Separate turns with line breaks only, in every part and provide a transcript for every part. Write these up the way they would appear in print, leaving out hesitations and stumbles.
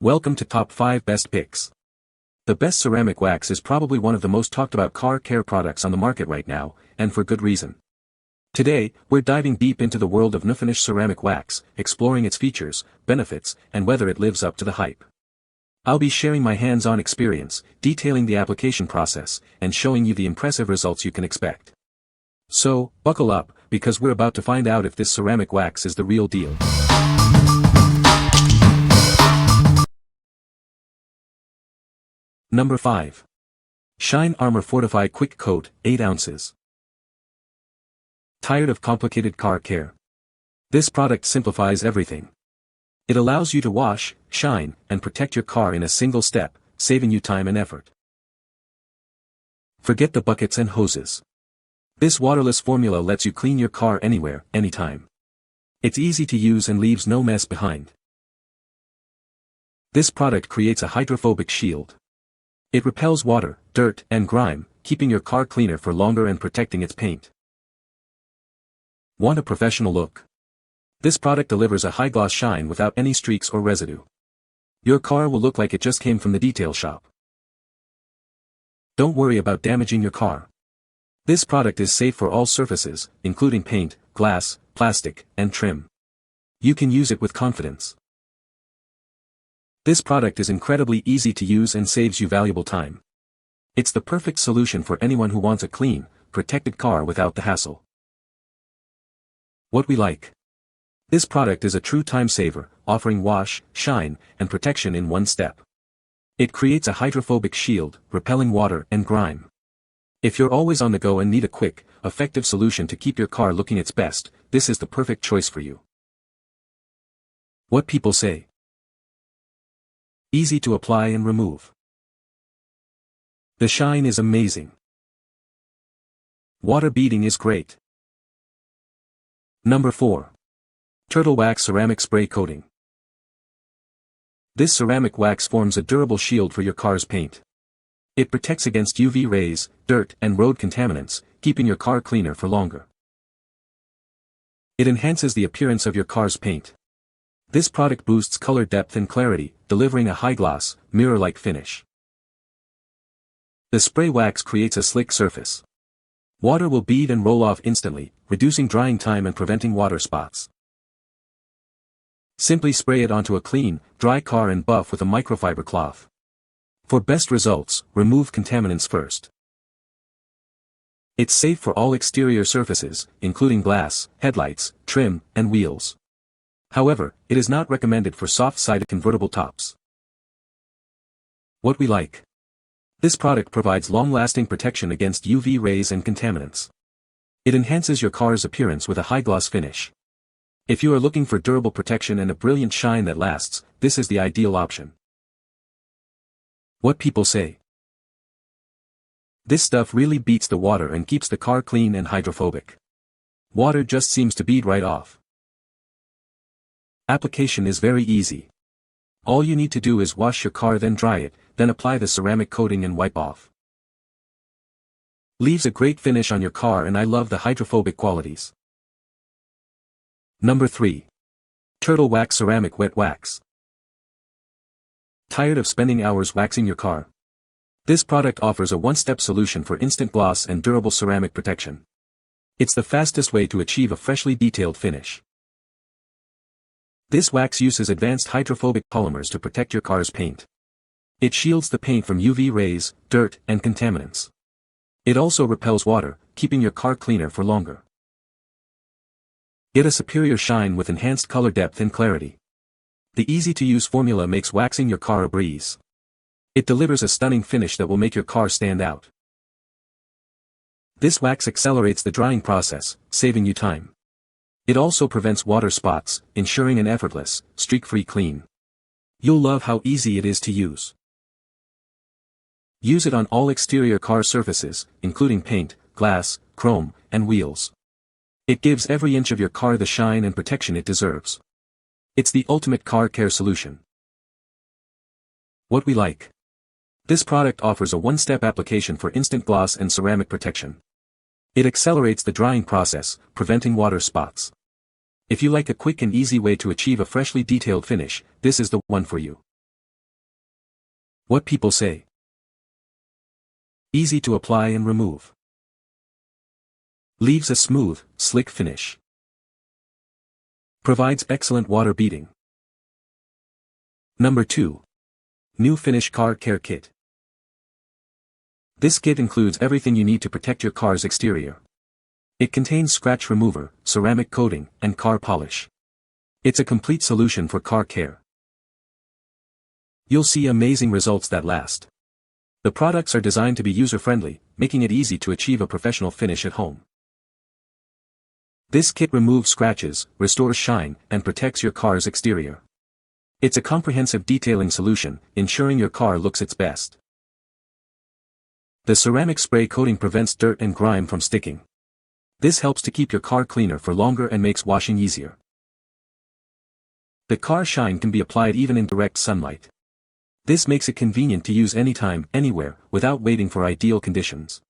Welcome to Top 5 Best Picks. The best ceramic wax is probably one of the most talked about car care products on the market right now, and for good reason. Today, we're diving deep into the world of Nufinish Ceramic Wax, exploring its features, benefits, and whether it lives up to the hype. I'll be sharing my hands-on experience, detailing the application process, and showing you the impressive results you can expect. So, buckle up, because we're about to find out if this ceramic wax is the real deal. Number 5. Shine Armor Fortify Quick Coat, 8 ounces. Tired of complicated car care? This product simplifies everything. It allows you to wash, shine, and protect your car in a single step, saving you time and effort. Forget the buckets and hoses. This waterless formula lets you clean your car anywhere, anytime. It's easy to use and leaves no mess behind. This product creates a hydrophobic shield. It repels water, dirt, and grime, keeping your car cleaner for longer and protecting its paint. Want a professional look? This product delivers a high-gloss shine without any streaks or residue. Your car will look like it just came from the detail shop. Don't worry about damaging your car. This product is safe for all surfaces, including paint, glass, plastic, and trim. You can use it with confidence. This product is incredibly easy to use and saves you valuable time. It's the perfect solution for anyone who wants a clean, protected car without the hassle. What we like. This product is a true time saver, offering wash, shine, and protection in one step. It creates a hydrophobic shield, repelling water and grime. If you're always on the go and need a quick, effective solution to keep your car looking its best, this is the perfect choice for you. What people say. Easy to apply and remove. The shine is amazing. Water beading is great. Number 4. Turtle Wax Ceramic Spray Coating. This ceramic wax forms a durable shield for your car's paint. It protects against UV rays, dirt, and road contaminants, keeping your car cleaner for longer. It enhances the appearance of your car's paint. This product boosts color depth and clarity, delivering a high-gloss, mirror-like finish. The spray wax creates a slick surface. Water will bead and roll off instantly, reducing drying time and preventing water spots. Simply spray it onto a clean, dry car and buff with a microfiber cloth. For best results, remove contaminants first. It's safe for all exterior surfaces, including glass, headlights, trim, and wheels. However, it is not recommended for soft-sided convertible tops. What we like. This product provides long-lasting protection against UV rays and contaminants. It enhances your car's appearance with a high-gloss finish. If you are looking for durable protection and a brilliant shine that lasts, this is the ideal option. What people say. This stuff really beats the water and keeps the car clean and hydrophobic. Water just seems to bead right off. Application is very easy. All you need to do is wash your car, then dry it, then apply the ceramic coating and wipe off. Leaves a great finish on your car, and I love the hydrophobic qualities. Number 3. Turtle Wax Ceramic Wet Wax. Tired of spending hours waxing your car? This product offers a one-step solution for instant gloss and durable ceramic protection. It's the fastest way to achieve a freshly detailed finish. This wax uses advanced hydrophobic polymers to protect your car's paint. It shields the paint from UV rays, dirt, and contaminants. It also repels water, keeping your car cleaner for longer. Get a superior shine with enhanced color depth and clarity. The easy-to-use formula makes waxing your car a breeze. It delivers a stunning finish that will make your car stand out. This wax accelerates the drying process, saving you time. It also prevents water spots, ensuring an effortless, streak-free clean. You'll love how easy it is to use. Use it on all exterior car surfaces, including paint, glass, chrome, and wheels. It gives every inch of your car the shine and protection it deserves. It's the ultimate car care solution. What we like. This product offers a one-step application for instant gloss and ceramic protection. It accelerates the drying process, preventing water spots. If you like a quick and easy way to achieve a freshly detailed finish, this is the one for you. What people say. Easy to apply and remove. Leaves a smooth, slick finish. Provides excellent water beading. Number 2. Nufinish Car Care Kit. This kit includes everything you need to protect your car's exterior. It contains scratch remover, ceramic coating, and car polish. It's a complete solution for car care. You'll see amazing results that last. The products are designed to be user-friendly, making it easy to achieve a professional finish at home. This kit removes scratches, restores shine, and protects your car's exterior. It's a comprehensive detailing solution, ensuring your car looks its best. The ceramic spray coating prevents dirt and grime from sticking. This helps to keep your car cleaner for longer and makes washing easier. The car shine can be applied even in direct sunlight. This makes it convenient to use anytime, anywhere, without waiting for ideal conditions.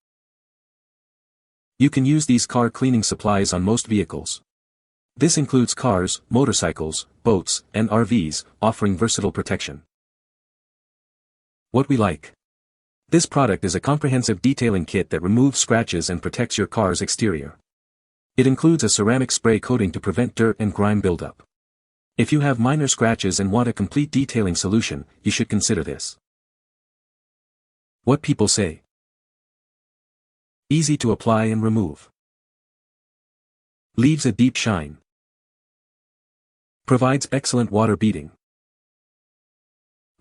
You can use these car cleaning supplies on most vehicles. This includes cars, motorcycles, boats, and RVs, offering versatile protection. What we like. This product is a comprehensive detailing kit that removes scratches and protects your car's exterior. It includes a ceramic spray coating to prevent dirt and grime buildup. If you have minor scratches and want a complete detailing solution, you should consider this. What people say. Easy to apply and remove. Leaves a deep shine. Provides excellent water beading.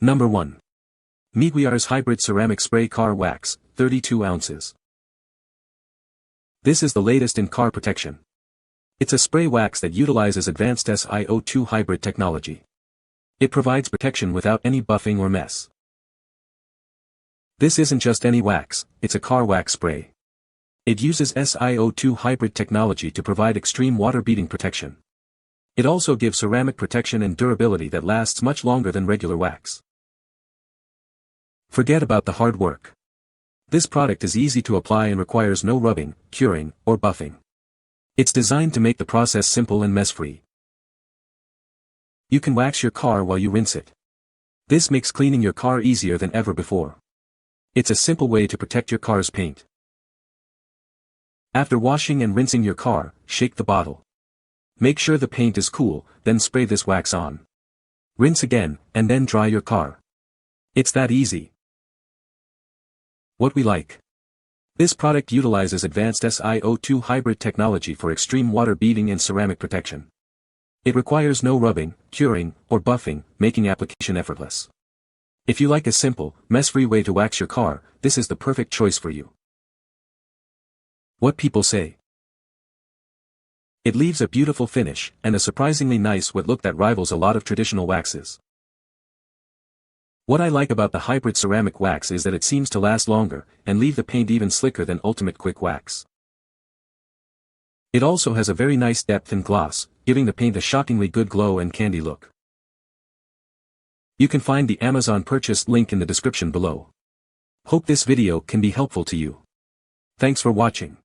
Number 1. MEGUIAR'S Hybrid Ceramic Spray Car Wax, 32 ounces. This is the latest in car protection. It's a spray wax that utilizes advanced SiO2 hybrid technology. It provides protection without any buffing or mess. This isn't just any wax, it's a car wax spray. It uses SiO2 hybrid technology to provide extreme water beading protection. It also gives ceramic protection and durability that lasts much longer than regular wax. Forget about the hard work. This product is easy to apply and requires no rubbing, curing, or buffing. It's designed to make the process simple and mess-free. You can wax your car while you rinse it. This makes cleaning your car easier than ever before. It's a simple way to protect your car's paint. After washing and rinsing your car, shake the bottle. Make sure the paint is cool, then spray this wax on. Rinse again, and then dry your car. It's that easy. What we like. This product utilizes advanced SiO2 hybrid technology for extreme water beading and ceramic protection. It requires no rubbing, curing, or buffing, making application effortless. If you like a simple, mess-free way to wax your car, this is the perfect choice for you. What people say. It leaves a beautiful finish, and a surprisingly nice wet look that rivals a lot of traditional waxes. What I like about the hybrid ceramic wax is that it seems to last longer, and leave the paint even slicker than Ultimate Quick Wax. It also has a very nice depth and gloss, giving the paint a shockingly good glow and candy look. You can find the Amazon purchase link in the description below. Hope this video can be helpful to you. Thanks for watching.